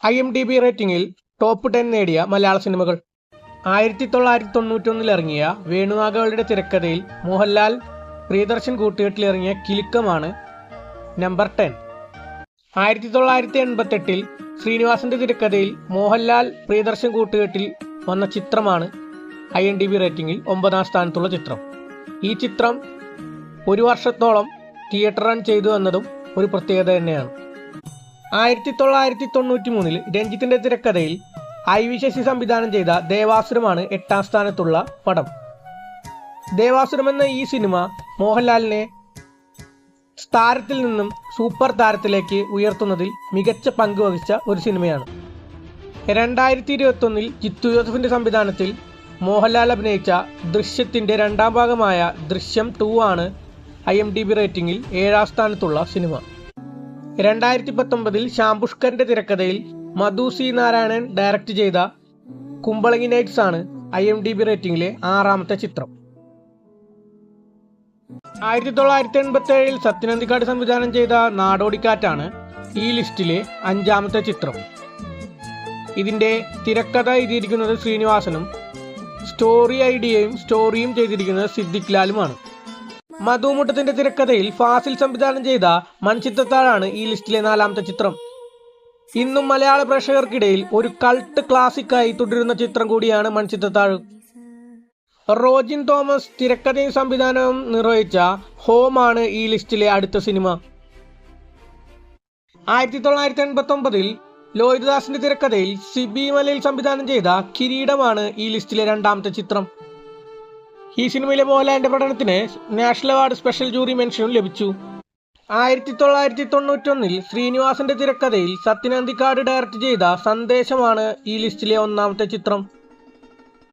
IMDb റേറ്റിംഗിൽ top 10 നേടിയ മലയാള സിനിമകൾ. 1991 ഇറങ്ങിയ വേണുനാഗവളിയുടെ തിരക്കഥയിൽ മോഹൻലാൽ പ്രിയദർശൻ കൂട്ടുകെട്ടിലിറങ്ങിയ കിലുക്കമാണ് നമ്പർ 10. 1988 ശ്രീനിവാസന്റെ തിരക്കഥയിൽ മോഹൻലാൽ പ്രിയദർശൻ കൂട്ടുകെട്ടിൽ വന്ന ചിത്രമാണ് IMDb റേറ്റിംഗിൽ 9ാം സ്ഥാനത്തുള്ള ചിത്രം. ഈ ചിത്രം ഒരു വർഷത്തോളം തിയേറ്റർ റൺ ചെയ്തു എന്നതും ഒരു പ്രത്യേകത തന്നെയാണ്. 1993 രഞ്ജിത്തിന്റെ തിരക്കഥയിൽ IV ശശി സംവിധാനം ചെയ്ത ദേവാസുരമാണ് 8ാം സ്ഥാനത്തുള്ള പടം. ദേവാസുരം എന്ന ഈ സിനിമ മോഹൻലാലിനെ താരത്തിൽ നിന്നും സൂപ്പർ താരത്തിലേക്ക് ഉയർത്തുന്നതിൽ മികച്ച പങ്ക് വഹിച്ച ഒരു സിനിമയാണ്. 2021 ജിത്തു ജോസഫിന്റെ സംവിധാനത്തിൽ മോഹൻലാൽ അഭിനയിച്ച ദൃശ്യത്തിന്റെ 2ാം ഭാഗമായ ദൃശ്യം 2 ആണ് IMDb റേറ്റിംഗിൽ 7ാം സ്ഥാനത്തുള്ള സിനിമ. 2019 ശ്യാം പുഷ്കറിന്റെ തിരക്കഥയിൽ മധു സി നാരായണൻ ഡയറക്റ്റ് ചെയ്ത കുമ്പളങ്ങി നൈറ്റ്സ് ആണ് IMDb റേറ്റിംഗിലെ 6ാമത്തെ ചിത്രം. 1987 സത്യൻ അന്തിക്കാട് സംവിധാനം ചെയ്ത നാടോടിക്കാറ്റാണ് ഈ ലിസ്റ്റിലെ 5ാമത്തെ ചിത്രം. ഇതിന്റെ തിരക്കഥ എഴുതിയിരിക്കുന്നത് ശ്രീനിവാസനും സ്റ്റോറി ഐഡിയയും ചെയ്തിരിക്കുന്നത് സിദ്ദിഖ് ലാലുമാണ്. മധുമുട്ടത്തിന്റെ തിരക്കഥയിൽ ഫാസിൽ സംവിധാനം ചെയ്ത മൺചിത്രത്താഴാണ് ഈ ലിസ്റ്റിലെ 4ാമത്തെ ചിത്രം. ഇന്നും മലയാള പ്രേക്ഷകർക്കിടയിൽ ഒരു കൾട്ട് ക്ലാസിക്കായി തുടരുന്ന ചിത്രം കൂടിയാണ് മൺചിത്രത്താഴ്. റോജിൻ തോമസ് തിരക്കഥയും സംവിധാനവും നിർവഹിച്ച ഹോം ആണ് ഈ ലിസ്റ്റിലെ അടുത്ത സിനിമ. 1989 ലോഹിതദാസിന്റെ തിരക്കഥയിൽ സിബി മലയിൽ സംവിധാനം ചെയ്ത കിരീടമാണ് ഈ ലിസ്റ്റിലെ 2ാമത്തെ ചിത്രം. ഈ സിനിമയിലെ മോഹൻലാലിന്റെ പഠനത്തിന് നാഷണൽ അവാർഡ് സ്പെഷ്യൽ ജൂറി മെൻഷനും ലഭിച്ചു. 1991 ശ്രീനിവാസന്റെ തിരക്കഥയിൽ സത്യൻ അന്തിക്കാട് ഡയറക്റ്റ് ചെയ്ത സന്ദേശമാണ് ഈ ലിസ്റ്റിലെ 1ാമത്തെ ചിത്രം.